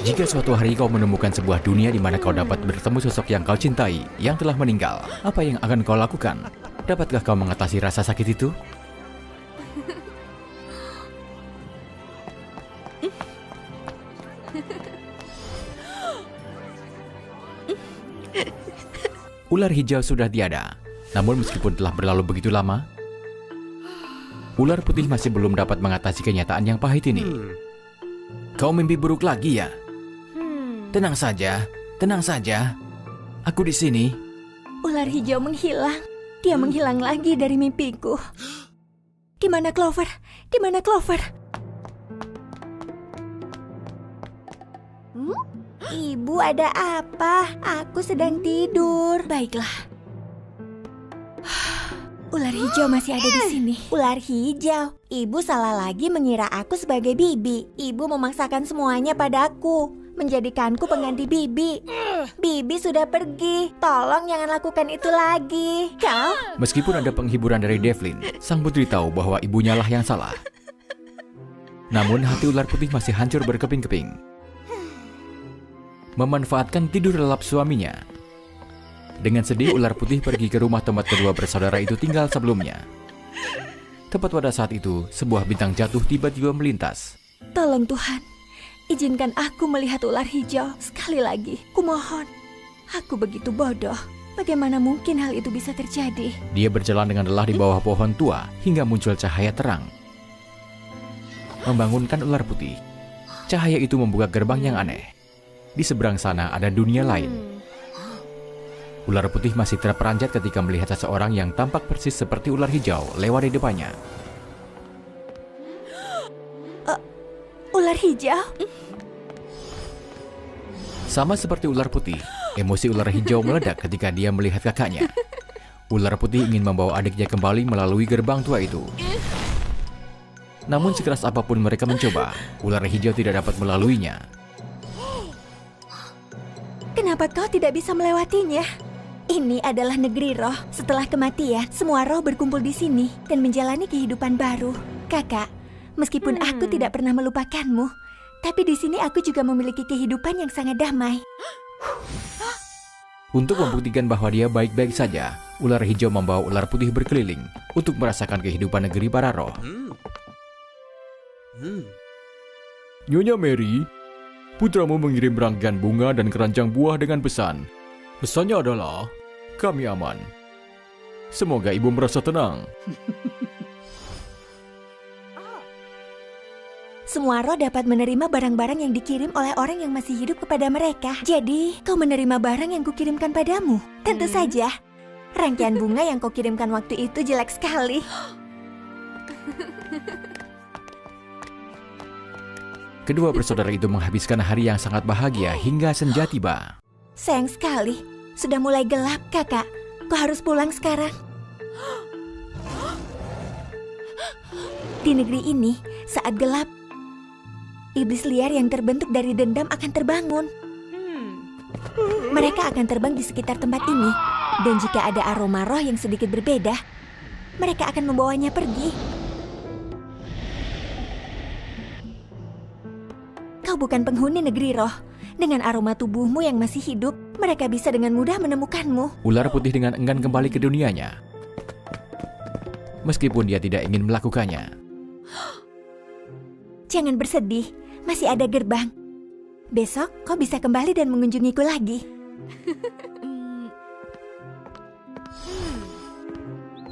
Jika suatu hari kau menemukan sebuah dunia di mana kau dapat bertemu sosok yang kau cintai, yang telah meninggal, apa yang akan kau lakukan? Dapatkah kau mengatasi rasa sakit itu? Ular hijau sudah tiada. Namun meskipun telah berlalu begitu lama, ular putih masih belum dapat mengatasi kenyataan yang pahit ini. Kau mimpi buruk lagi ya? Tenang saja, tenang saja. Aku di sini. Ular hijau menghilang. Dia menghilang lagi dari mimpiku. Di mana Clover? Di mana Clover? Ibu, ada apa? Aku sedang tidur. Baiklah. Ular hijau masih ada di sini. Ular hijau. Ibu salah lagi mengira aku sebagai Bibi. Ibu memaksakan semuanya padaku, menjadikanku pengganti Bibi. Bibi sudah pergi. Tolong jangan lakukan itu lagi. Kau? Meskipun ada penghiburan dari Devlin, sang putri tahu bahwa ibunya lah yang salah. Namun hati ular putih masih hancur berkeping-keping. Memanfaatkan tidur lelap suaminya. Dengan sedih, ular putih pergi ke rumah tempat kedua bersaudara itu tinggal sebelumnya. Tepat pada saat itu, sebuah bintang jatuh tiba-tiba melintas. Tolong Tuhan, izinkan aku melihat ular hijau sekali lagi. Kumohon, aku begitu bodoh. Bagaimana mungkin hal itu bisa terjadi? Dia berjalan dengan lelah di bawah pohon tua hingga muncul cahaya terang. Membangunkan ular putih. Cahaya itu membuka gerbang yang aneh. Di seberang sana ada dunia lain. Ular putih masih terperanjat ketika melihat seseorang yang tampak persis seperti ular hijau lewat di depannya. Ular hijau? Sama seperti ular putih, emosi ular hijau meledak ketika dia melihat kakaknya. Ular putih ingin membawa adiknya kembali melalui gerbang tua itu. Namun sekeras apapun mereka mencoba, ular hijau tidak dapat melaluinya. Kenapa kau tidak bisa melewatinya? Ini adalah negeri roh. Setelah kematian, semua roh berkumpul di sini dan menjalani kehidupan baru. Kakak, meskipun aku tidak pernah melupakanmu, tapi di sini aku juga memiliki kehidupan yang sangat damai. Untuk membuktikan bahwa dia baik-baik saja, ular hijau membawa ular putih berkeliling untuk merasakan kehidupan negeri para roh. Nyonya Mary, putramu mengirim rangkaian bunga dan keranjang buah dengan pesan. Pesannya adalah, kami aman. Semoga ibu merasa tenang. Semua roh dapat menerima barang-barang yang dikirim oleh orang yang masih hidup kepada mereka. Jadi, kau menerima barang yang kukirimkan padamu. Tentu saja. Rangkaian bunga yang kau kirimkan waktu itu jelek sekali. Kedua bersaudara itu menghabiskan hari yang sangat bahagia hingga senja tiba. Sayang sekali. Sudah mulai gelap, kakak. Kau harus pulang sekarang. Di negeri ini, saat gelap, iblis liar yang terbentuk dari dendam akan terbangun. Mereka akan terbang di sekitar tempat ini. Dan jika ada aroma roh yang sedikit berbeda, mereka akan membawanya pergi. Kau bukan penghuni negeri roh. Dengan aroma tubuhmu yang masih hidup, mereka bisa dengan mudah menemukanmu. Ular putih dengan enggan kembali ke dunianya. Meskipun dia tidak ingin melakukannya. Jangan bersedih, masih ada gerbang. Besok kau bisa kembali dan mengunjungiku lagi.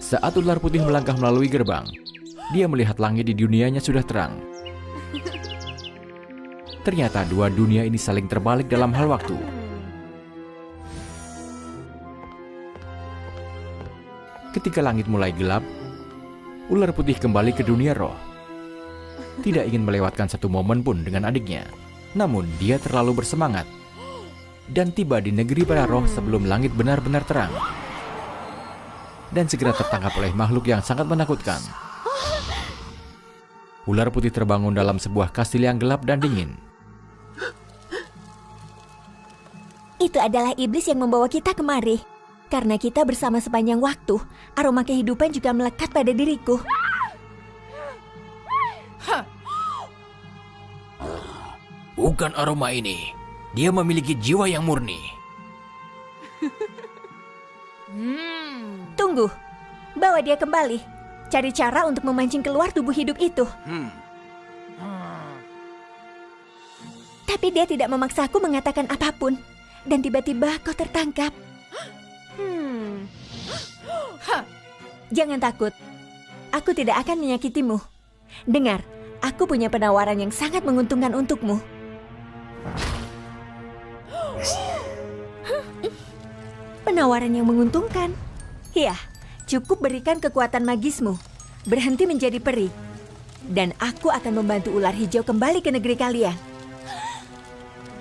Saat ular putih melangkah melalui gerbang, dia melihat langit di dunianya sudah terang. Ternyata dua dunia ini saling terbalik dalam hal waktu. Ketika langit mulai gelap, ular putih kembali ke dunia roh. Tidak ingin melewatkan satu momen pun dengan adiknya. Namun dia terlalu bersemangat dan tiba di negeri para roh sebelum langit benar-benar terang. Dan segera tertangkap oleh makhluk yang sangat menakutkan. Ular putih terbangun dalam sebuah kastil yang gelap dan dingin. Itu adalah iblis yang membawa kita kemari. Karena kita bersama sepanjang waktu, aroma kehidupan juga melekat pada diriku. Bukan aroma ini. Dia memiliki jiwa yang murni. Tunggu, bawa dia kembali. Cari cara untuk memancing keluar tubuh hidup itu. Tapi dia tidak memaksaku mengatakan apapun. Dan tiba-tiba kau tertangkap. Jangan takut. Aku tidak akan menyakitimu. Dengar, aku punya penawaran yang sangat menguntungkan untukmu. Penawaran yang menguntungkan? Iya, cukup berikan kekuatan magismu. Berhenti menjadi peri. Dan aku akan membantu ular hijau kembali ke negeri kalian.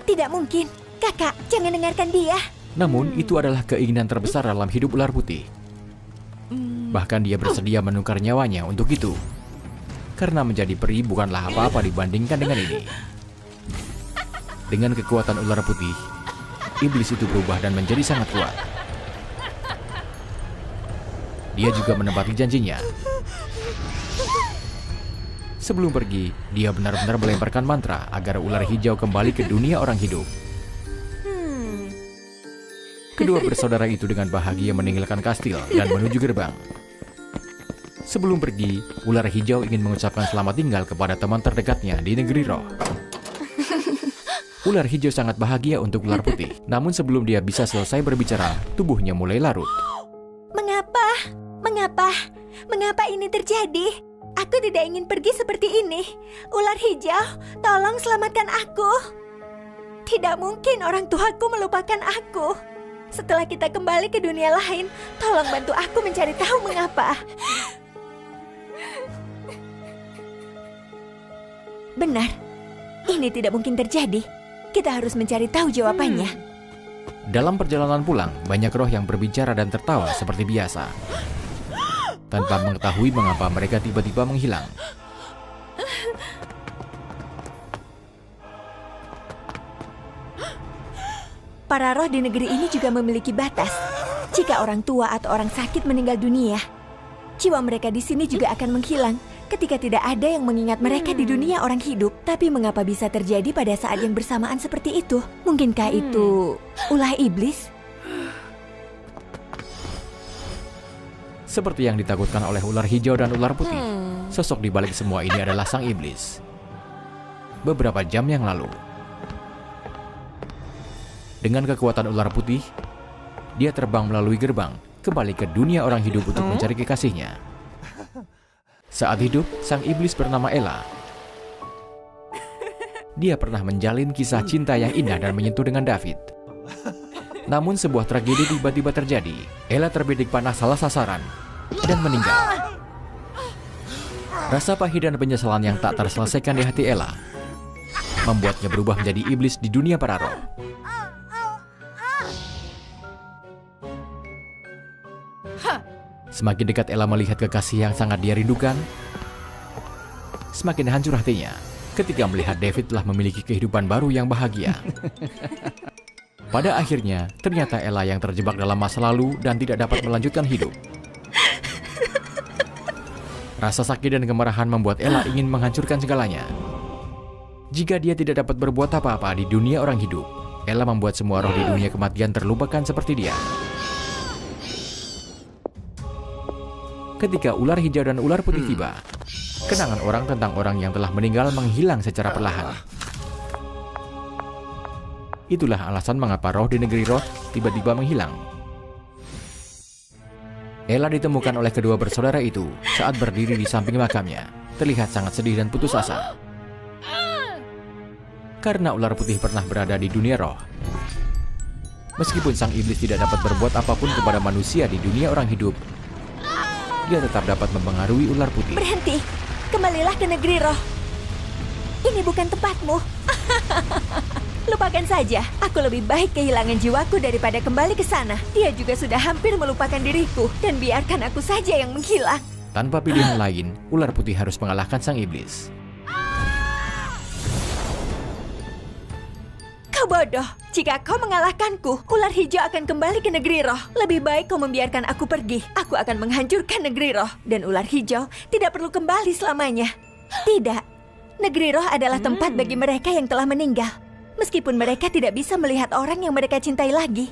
Tidak mungkin. Kakak, jangan dengarkan dia. Namun, itu adalah keinginan terbesar dalam hidup ular putih. Bahkan dia bersedia menukar nyawanya untuk itu. Karena menjadi peri bukanlah apa-apa dibandingkan dengan ini. Dengan kekuatan ular putih, iblis itu berubah dan menjadi sangat kuat. Dia juga menepati janjinya. Sebelum pergi, dia benar-benar melemparkan mantra agar ular hijau kembali ke dunia orang hidup. Kedua bersaudara itu dengan bahagia meninggalkan kastil dan menuju gerbang. Sebelum pergi, ular hijau ingin mengucapkan selamat tinggal kepada teman terdekatnya di negeri roh. Ular hijau sangat bahagia untuk ular putih. Namun sebelum dia bisa selesai berbicara, tubuhnya mulai larut. Mengapa? Mengapa? Mengapa ini terjadi? Aku tidak ingin pergi seperti ini. Ular hijau, tolong selamatkan aku. Tidak mungkin orang tuaku melupakan aku. Setelah kita kembali ke dunia lain, tolong bantu aku mencari tahu mengapa. Benar, ini tidak mungkin terjadi. Kita harus mencari tahu jawabannya. Dalam perjalanan pulang, banyak roh yang berbicara dan tertawa seperti biasa. Tanpa mengetahui mengapa mereka tiba-tiba menghilang. Para roh di negeri ini juga memiliki batas. Jika orang tua atau orang sakit meninggal dunia, jiwa mereka di sini juga akan menghilang ketika tidak ada yang mengingat mereka di dunia orang hidup. Tapi mengapa bisa terjadi pada saat yang bersamaan seperti itu? Mungkinkah itu ulah iblis? Seperti yang ditakutkan oleh ular hijau dan ular putih, sosok di balik semua ini adalah sang iblis. Beberapa jam yang lalu, dengan kekuatan ular putih, dia terbang melalui gerbang, kembali ke dunia orang hidup untuk mencari kekasihnya. Saat hidup, sang iblis bernama Ella. Dia pernah menjalin kisah cinta yang indah dan menyentuh dengan David. Namun sebuah tragedi tiba-tiba terjadi. Ella terbidik panah salah sasaran dan meninggal. Rasa pahit dan penyesalan yang tak terselesaikan di hati Ella membuatnya berubah menjadi iblis di dunia para roh. Semakin dekat Ella melihat kekasih yang sangat dia rindukan, semakin hancur hatinya ketika melihat David telah memiliki kehidupan baru yang bahagia. Pada akhirnya, ternyata Ella yang terjebak dalam masa lalu dan tidak dapat melanjutkan hidup. Rasa sakit dan kemarahan membuat Ella ingin menghancurkan segalanya. Jika dia tidak dapat berbuat apa-apa di dunia orang hidup, Ella membuat semua roh di dunia kematian terlupakan seperti dia. Ketika ular hijau dan ular putih tiba, kenangan orang tentang orang yang telah meninggal menghilang secara perlahan. Itulah alasan mengapa roh di negeri roh tiba-tiba menghilang. Ella ditemukan oleh kedua bersaudara itu saat berdiri di samping makamnya, terlihat sangat sedih dan putus asa. Karena ular putih pernah berada di dunia roh. Meskipun sang iblis tidak dapat berbuat apapun kepada manusia di dunia orang hidup, dia tetap dapat mempengaruhi ular putih. Berhenti, kembalilah ke negeri roh. Ini bukan tempatmu. Lupakan saja, aku lebih baik kehilangan jiwaku daripada kembali ke sana. Dia juga sudah hampir melupakan diriku, dan biarkan aku saja yang menghilang. Tanpa pilihan lain, ular putih harus mengalahkan sang iblis. Kau bodoh, jika kau mengalahkanku, ular hijau akan kembali ke negeri roh. Lebih baik kau membiarkan aku pergi. Aku akan menghancurkan negeri roh, dan ular hijau tidak perlu kembali selamanya. Tidak, Negeri roh adalah tempat bagi mereka yang telah meninggal. Meskipun mereka tidak bisa melihat orang yang mereka cintai lagi,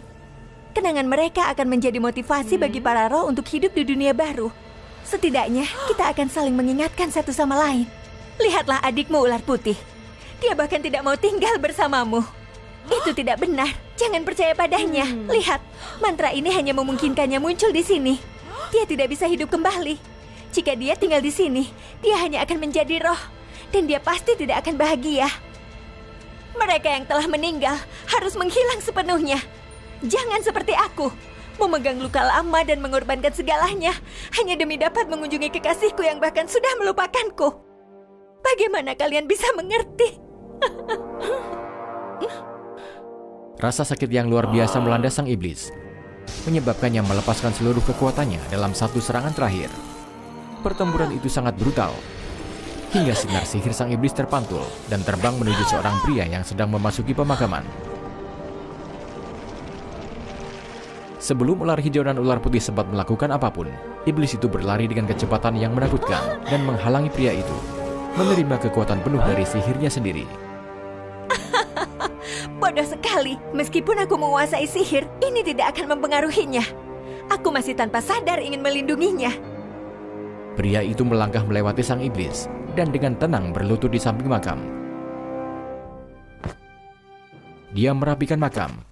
kenangan mereka akan menjadi motivasi bagi para roh untuk hidup di dunia baru. Setidaknya kita akan saling mengingatkan satu sama lain. Lihatlah adikmu ular putih. Dia bahkan tidak mau tinggal bersamamu. Itu tidak benar. Jangan percaya padanya. Lihat, mantra ini hanya memungkinkannya muncul di sini. Dia tidak bisa hidup kembali. Jika dia tinggal di sini, dia hanya akan menjadi roh. Dan dia pasti tidak akan bahagia. Mereka yang telah meninggal harus menghilang sepenuhnya. Jangan seperti aku, memegang luka lama dan mengorbankan segalanya hanya demi dapat mengunjungi kekasihku yang bahkan sudah melupakanku. Bagaimana kalian bisa mengerti? Rasa sakit yang luar biasa melanda sang iblis, menyebabkannya melepaskan seluruh kekuatannya dalam satu serangan terakhir. Pertempuran itu sangat brutal, hingga sinar sihir sang iblis terpantul dan terbang menuju seorang pria yang sedang memasuki pemakaman. Sebelum ular hijau dan ular putih sempat melakukan apapun, iblis itu berlari dengan kecepatan yang menakutkan dan menghalangi pria itu menerima kekuatan penuh dari sihirnya sendiri. Bodoh sekali, meskipun aku menguasai sihir, ini tidak akan mempengaruhinya. Aku masih tanpa sadar ingin melindunginya. Pria itu melangkah melewati sang iblis dan dengan tenang berlutut di samping makam. Dia merapikan makam,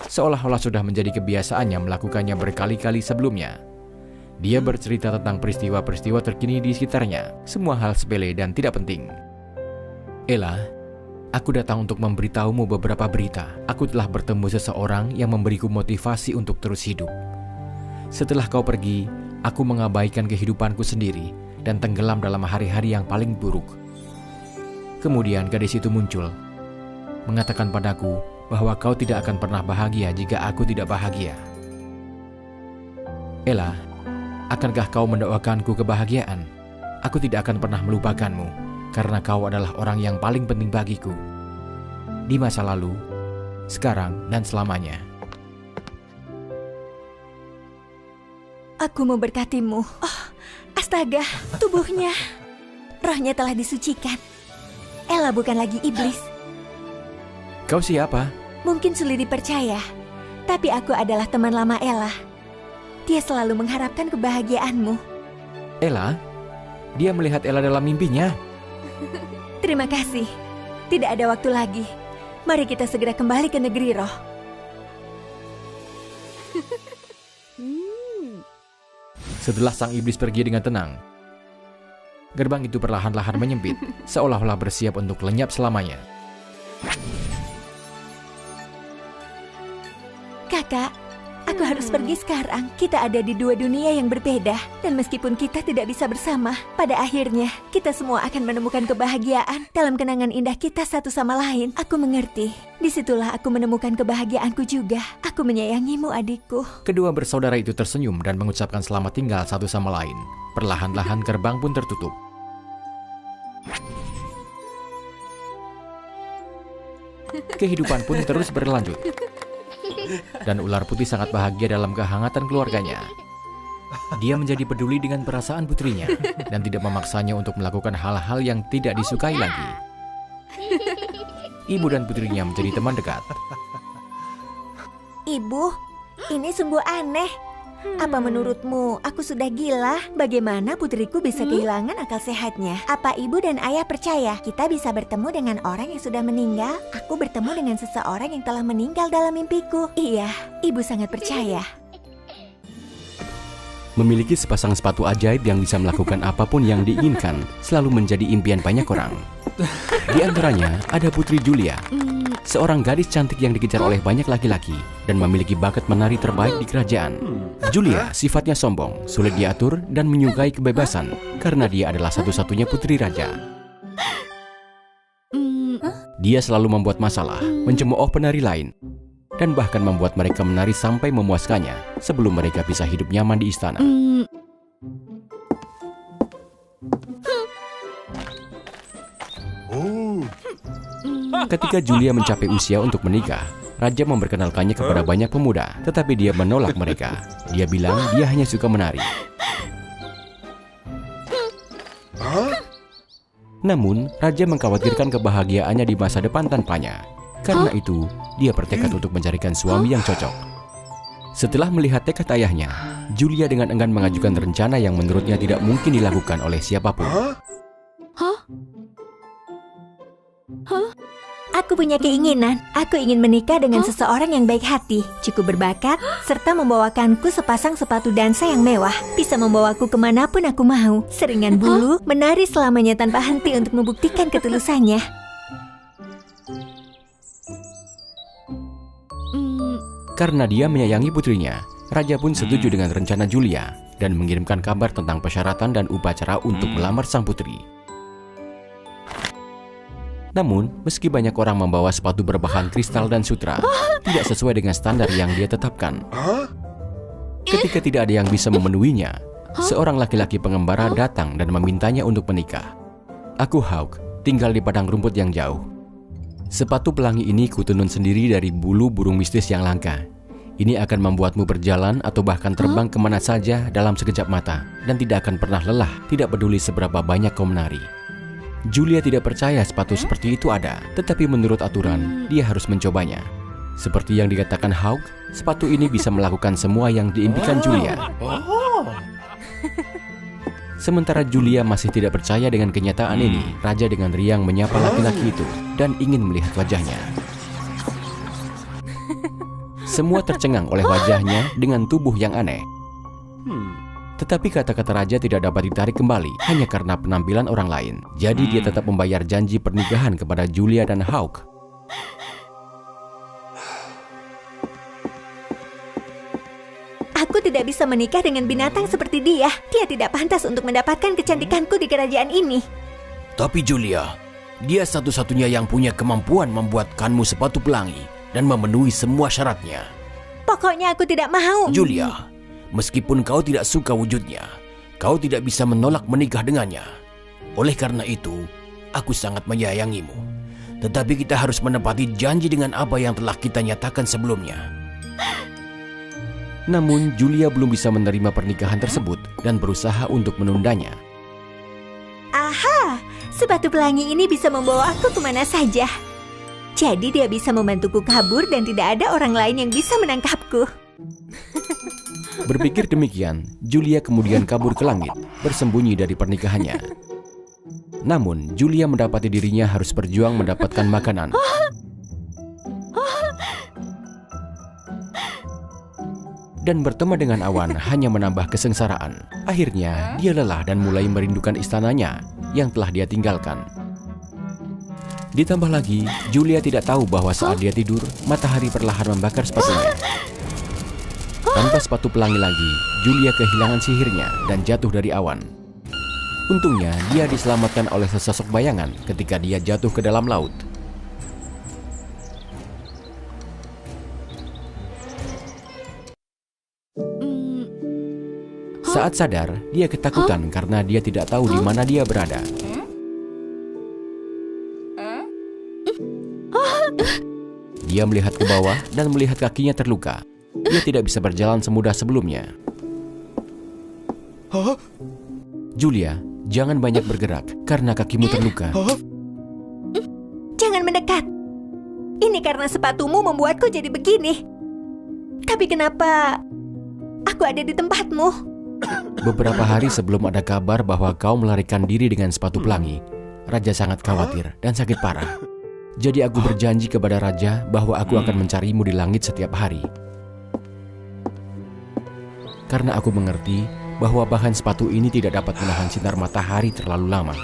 seolah-olah sudah menjadi kebiasaannya melakukannya berkali-kali sebelumnya. Dia bercerita tentang peristiwa-peristiwa terkini di sekitarnya, semua hal sepele dan tidak penting. Ella, aku datang untuk memberitahumu beberapa berita. Aku telah bertemu seseorang yang memberiku motivasi untuk terus hidup. Setelah kau pergi, aku mengabaikan kehidupanku sendiri dan tenggelam dalam hari-hari yang paling buruk. Kemudian gadis itu muncul, mengatakan padaku bahwa kau tidak akan pernah bahagia jika aku tidak bahagia. Ella, akankah kau mendoakanku kebahagiaan? Aku tidak akan pernah melupakanmu, karena kau adalah orang yang paling penting bagiku. Di masa lalu, sekarang, dan selamanya. Aku memberkatimu. Oh, astaga, tubuhnya. Rohnya telah disucikan. Ella bukan lagi iblis. Kau siapa? Mungkin sulit dipercaya, tapi aku adalah teman lama Ella. Dia selalu mengharapkan kebahagiaanmu. Ella? Dia melihat Ella dalam mimpinya. Terima kasih. Tidak ada waktu lagi. Mari kita segera kembali ke negeri roh. Setelah sang iblis pergi dengan tenang, gerbang itu perlahan-lahan menyempit, seolah-olah bersiap untuk lenyap selamanya. Kakak, aku harus pergi sekarang. Kita ada di dua dunia yang berbeda. Dan meskipun kita tidak bisa bersama, pada akhirnya kita semua akan menemukan kebahagiaan dalam kenangan indah kita satu sama lain. Aku mengerti. Disitulah aku menemukan kebahagiaanku juga. Aku menyayangimu, adikku. Kedua bersaudara itu tersenyum dan mengucapkan selamat tinggal satu sama lain. Perlahan-lahan gerbang pun tertutup. Kehidupan pun terus berlanjut. Dan ular putih sangat bahagia dalam kehangatan keluarganya. Dia menjadi peduli dengan perasaan putrinya dan tidak memaksanya untuk melakukan hal-hal yang tidak disukai lagi. Ibu dan putrinya menjadi teman dekat. Ibu, ini sungguh aneh. Apa menurutmu aku sudah gila? Bagaimana putriku bisa kehilangan akal sehatnya? Apa ibu dan ayah percaya kita bisa bertemu dengan orang yang sudah meninggal? Aku bertemu dengan seseorang yang telah meninggal dalam mimpiku. Iya, ibu sangat percaya. Memiliki sepasang sepatu ajaib yang bisa melakukan apapun yang diinginkan selalu menjadi impian banyak orang. Di antaranya ada Putri Julia, seorang gadis cantik yang dikejar oleh banyak laki-laki dan memiliki bakat menari terbaik di kerajaan. Julia sifatnya sombong, sulit diatur, dan menyukai kebebasan karena dia adalah satu-satunya putri raja. Dia selalu membuat masalah, mencemooh penari lain, dan bahkan membuat mereka menari sampai memuaskannya sebelum mereka bisa hidup nyaman di istana. Ketika Julia mencapai usia untuk menikah, raja memperkenalkannya kepada banyak pemuda, tetapi dia menolak mereka. Dia bilang dia hanya suka menari. Namun, raja mengkhawatirkan kebahagiaannya di masa depan tanpanya. Karena itu, dia bertekad untuk mencarikan suami yang cocok. Setelah melihat tekad ayahnya, Julia dengan enggan mengajukan rencana yang menurutnya tidak mungkin dilakukan oleh siapapun. Aku punya keinginan. Aku ingin menikah dengan seseorang yang baik hati, cukup berbakat, serta membawakanku sepasang sepatu dansa yang mewah. Bisa membawaku kemanapun aku mau. Seringan bulu, menari selamanya tanpa henti untuk membuktikan ketulusannya. Karena dia menyayangi putrinya, raja pun setuju dengan rencana Julia dan mengirimkan kabar tentang persyaratan dan upacara untuk melamar sang putri. Namun, meski banyak orang membawa sepatu berbahan kristal dan sutra, tidak sesuai dengan standar yang dia tetapkan. Ketika tidak ada yang bisa memenuhinya, seorang laki-laki pengembara datang dan memintanya untuk menikah. Aku Hawk, tinggal di padang rumput yang jauh. Sepatu pelangi ini kutenun sendiri dari bulu burung mistis yang langka. Ini akan membuatmu berjalan atau bahkan terbang kemana saja dalam sekejap mata, dan tidak akan pernah lelah, tidak peduli seberapa banyak kau menari. Julia tidak percaya sepatu seperti itu ada, tetapi menurut aturan, dia harus mencobanya. Seperti yang dikatakan Hawk, sepatu ini bisa melakukan semua yang diimpikan Julia. Sementara Julia masih tidak percaya dengan kenyataan ini, raja dengan riang menyapa laki-laki itu dan ingin melihat wajahnya. Semua tercengang oleh wajahnya dengan tubuh yang aneh. Tetapi kata-kata raja tidak dapat ditarik kembali hanya karena penampilan orang lain. Jadi dia tetap membayar janji pernikahan kepada Julia dan Hawk. Aku tidak bisa menikah dengan binatang seperti dia. Dia tidak pantas untuk mendapatkan kecantikanku di kerajaan ini. Tapi Julia, dia satu-satunya yang punya kemampuan membuatkanmu sepatu pelangi dan memenuhi semua syaratnya. Pokoknya aku tidak mau. Julia, meskipun kau tidak suka wujudnya, kau tidak bisa menolak menikah dengannya. Oleh karena itu, aku sangat menyayangimu. Tetapi kita harus menepati janji dengan apa yang telah kita nyatakan sebelumnya. Namun, Julia belum bisa menerima pernikahan tersebut dan berusaha untuk menundanya. Aha, sepatu pelangi ini bisa membawa aku kemana saja. Jadi dia bisa membantuku kabur dan tidak ada orang lain yang bisa menangkapku. Berpikir demikian, Julia kemudian kabur ke langit, bersembunyi dari pernikahannya. Namun, Julia mendapati dirinya harus berjuang mendapatkan makanan. Dan bertemu dengan awan hanya menambah kesengsaraan. Akhirnya, dia lelah dan mulai merindukan istananya yang telah dia tinggalkan. Ditambah lagi, Julia tidak tahu bahwa saat dia tidur, matahari perlahan membakar sepatunya. Tanpa sepatu pelangi lagi, Julia kehilangan sihirnya dan jatuh dari awan. Untungnya, dia diselamatkan oleh sesosok bayangan ketika dia jatuh ke dalam laut. Saat sadar, dia ketakutan karena dia tidak tahu di mana dia berada. Dia melihat ke bawah dan melihat kakinya terluka. Dia tidak bisa berjalan semudah sebelumnya. Julia, jangan banyak bergerak karena kakimu terluka. Jangan mendekat. Ini karena sepatumu membuatku jadi begini. Tapi kenapa aku ada di tempatmu? Beberapa hari sebelum ada kabar bahwa kau melarikan diri dengan sepatu pelangi, Raja sangat khawatir dan sakit parah. Jadi aku berjanji kepada Raja bahwa aku akan mencarimu di langit setiap hari. Karena aku mengerti bahwa bahan sepatu ini tidak dapat menahan sinar matahari terlalu lama.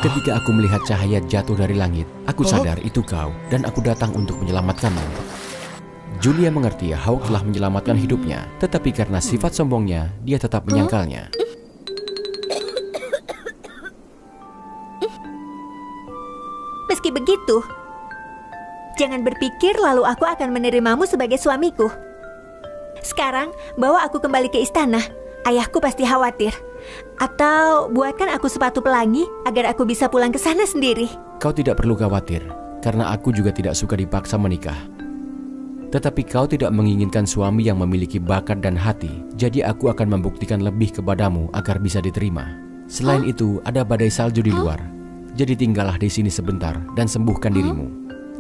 Ketika aku melihat cahaya jatuh dari langit, aku sadar itu kau dan aku datang untuk menyelamatkanmu. Julia mengerti Hawk telah menyelamatkan hidupnya, tetapi karena sifat sombongnya, dia tetap menyangkalnya. Meski begitu, jangan berpikir lalu aku akan menerimamu sebagai suamiku. Sekarang, bawa aku kembali ke istana. Ayahku pasti khawatir. Atau buatkan aku sepatu pelangi agar aku bisa pulang ke sana sendiri. Kau tidak perlu khawatir, karena aku juga tidak suka dipaksa menikah. Tetapi kau tidak menginginkan suami yang memiliki bakat dan hati, jadi aku akan membuktikan lebih kepadamu agar bisa diterima. Selain itu, ada badai salju di luar. Jadi tinggallah di sini sebentar dan sembuhkan dirimu.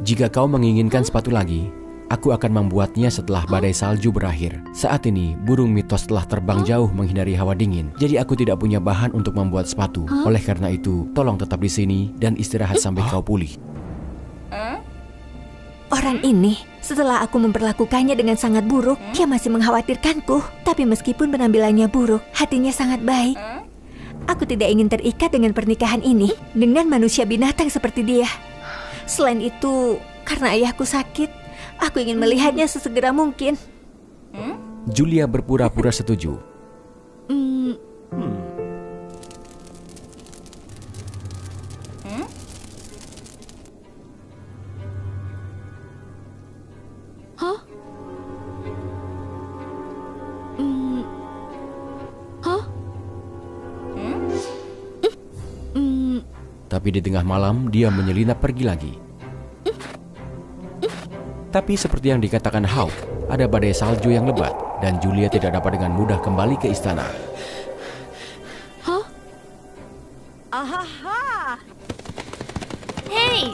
Jika kau menginginkan sepatu lagi, aku akan membuatnya setelah badai salju berakhir. Saat ini, burung mitos telah terbang jauh menghindari hawa dingin. Jadi aku tidak punya bahan untuk membuat sepatu. Oleh karena itu, tolong tetap di sini dan istirahat sampai kau pulih. Orang ini, setelah aku memperlakukannya dengan sangat buruk, dia masih mengkhawatirkanku. Tapi meskipun penampilannya buruk, hatinya sangat baik. Aku tidak ingin terikat dengan pernikahan ini dengan manusia binatang seperti dia. Selain itu, karena ayahku sakit, aku ingin melihatnya sesegera mungkin. Julia berpura-pura setuju. Tapi di tengah malam, dia menyelinap pergi lagi. Tapi seperti yang dikatakan Hawk, ada badai salju yang lebat dan Julia tidak dapat dengan mudah kembali ke istana. Hei!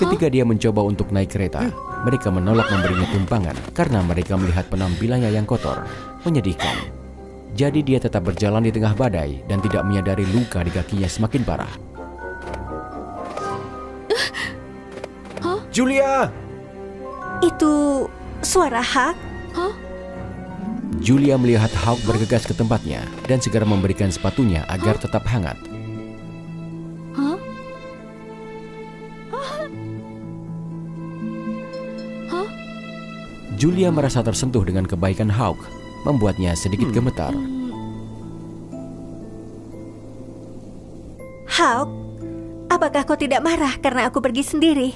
Ketika dia mencoba untuk naik kereta, mereka menolak memberinya tumpangan karena mereka melihat penampilannya yang kotor, menyedihkan. Jadi dia tetap berjalan di tengah badai dan tidak menyadari luka di kakinya semakin parah. Julia! Itu suara Hawk? Julia melihat Hawk bergegas ke tempatnya dan segera memberikan sepatunya agar tetap hangat. Julia merasa tersentuh dengan kebaikan Hawk, membuatnya sedikit gemetar. Hawk, apakah kau tidak marah karena aku pergi sendiri?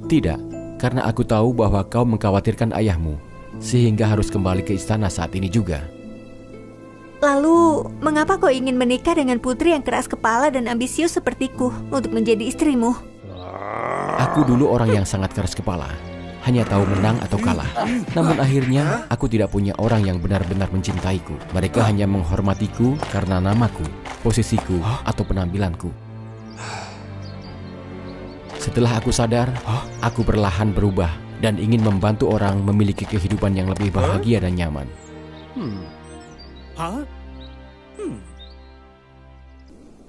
Tidak, karena aku tahu bahwa kau mengkhawatirkan ayahmu, sehingga harus kembali ke istana saat ini juga. Lalu, mengapa kau ingin menikah dengan putri yang keras kepala dan ambisius sepertiku untuk menjadi istrimu? Aku dulu orang yang sangat keras kepala, hanya tahu menang atau kalah. Namun akhirnya, aku tidak punya orang yang benar-benar mencintaiku. Mereka hanya menghormatiku karena namaku, posisiku, atau penampilanku. Setelah aku sadar, aku perlahan berubah dan ingin membantu orang memiliki kehidupan yang lebih bahagia dan nyaman.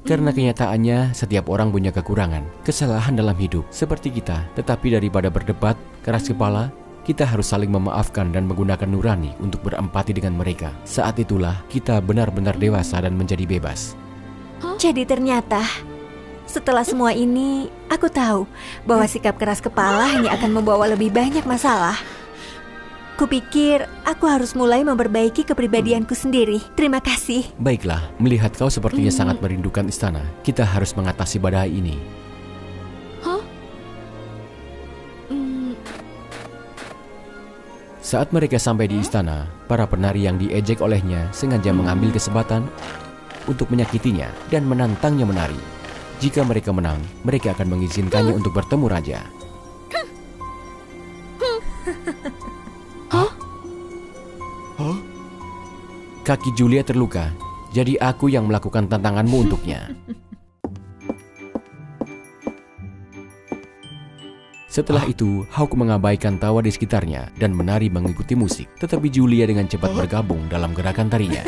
Karena kenyataannya, setiap orang punya kekurangan, kesalahan dalam hidup, seperti kita. Tetapi daripada berdebat, keras kepala, kita harus saling memaafkan dan menggunakan nurani untuk berempati dengan mereka. Saat itulah, kita benar-benar dewasa dan menjadi bebas. Jadi ternyata, setelah semua ini, aku tahu bahwa sikap keras kepala hanya akan membawa lebih banyak masalah. Kupikir aku harus mulai memperbaiki kepribadianku sendiri. Terima kasih. Baiklah, melihat kau sepertinya sangat merindukan istana, kita harus mengatasi badai ini. Saat mereka sampai di istana, para penari yang diejek olehnya sengaja mengambil kesempatan untuk menyakitinya dan menantangnya menari. Jika mereka menang, mereka akan mengizinkannya untuk bertemu raja. Kaki Julia terluka, jadi aku yang melakukan tantanganmu untuknya. Setelah itu, Hawk mengabaikan tawa di sekitarnya dan menari mengikuti musik. Tetapi Julia dengan cepat bergabung dalam gerakan tarinya.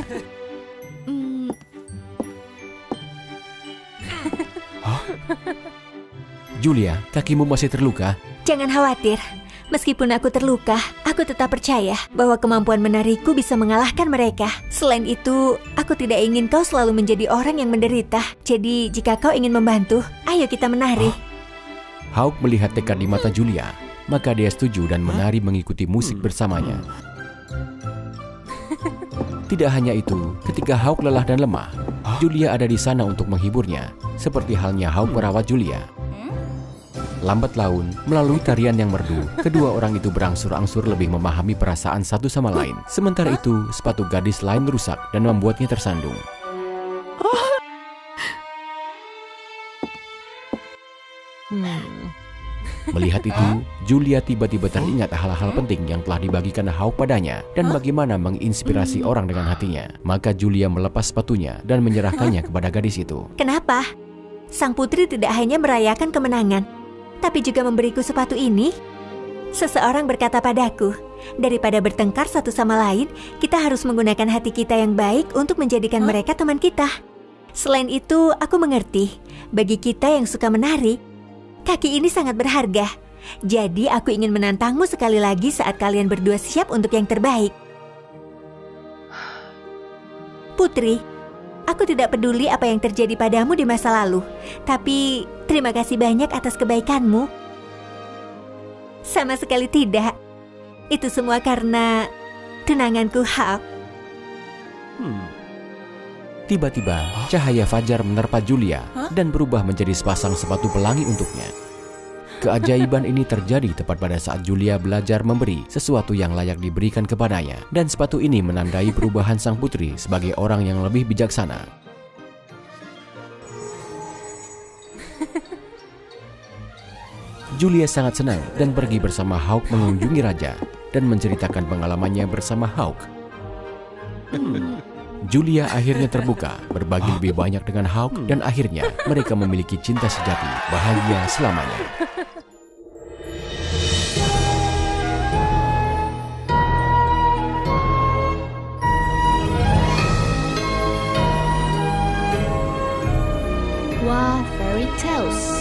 Julia, kakimu masih terluka? Jangan khawatir. Meskipun aku terluka, aku tetap percaya bahwa kemampuan menariku bisa mengalahkan mereka. Selain itu, aku tidak ingin kau selalu menjadi orang yang menderita. Jadi, jika kau ingin membantu, ayo kita menari. Hawk melihat tekad di mata Julia, maka dia setuju dan menari mengikuti musik bersamanya. Tidak hanya itu, ketika Hawk lelah dan lemah, Julia ada di sana untuk menghiburnya, seperti halnya Hawk merawat Julia. Lambat laun, melalui tarian yang merdu, kedua orang itu berangsur-angsur lebih memahami perasaan satu sama lain. Sementara itu, sepatu gadis lain rusak dan membuatnya tersandung. Melihat itu, Julia tiba-tiba teringat hal-hal penting yang telah dibagikan Hawk padanya dan bagaimana menginspirasi orang dengan hatinya. Maka Julia melepas sepatunya dan menyerahkannya kepada gadis itu. Kenapa? Sang putri tidak hanya merayakan kemenangan, tapi juga memberiku sepatu ini. Seseorang berkata padaku, daripada bertengkar satu sama lain, kita harus menggunakan hati kita yang baik untuk menjadikan mereka teman kita. Selain itu, aku mengerti, bagi kita yang suka menari, kaki ini sangat berharga. Jadi aku ingin menantangmu sekali lagi saat kalian berdua siap untuk yang terbaik. Putri, aku tidak peduli apa yang terjadi padamu di masa lalu, tapi terima kasih banyak atas kebaikanmu. Sama sekali tidak. Itu semua karena tunanganku Hawk. Tiba-tiba, cahaya fajar menerpa Julia dan berubah menjadi sepasang sepatu pelangi untuknya. Keajaiban ini terjadi tepat pada saat Julia belajar memberi sesuatu yang layak diberikan kepadanya. Dan sepatu ini menandai perubahan sang putri sebagai orang yang lebih bijaksana. Julia sangat senang dan pergi bersama Hawk mengunjungi raja dan menceritakan pengalamannya bersama Hawk. Julia akhirnya terbuka, berbagi lebih banyak dengan Hawk, dan akhirnya mereka memiliki cinta sejati, bahagia selamanya. Wah, fairy tales.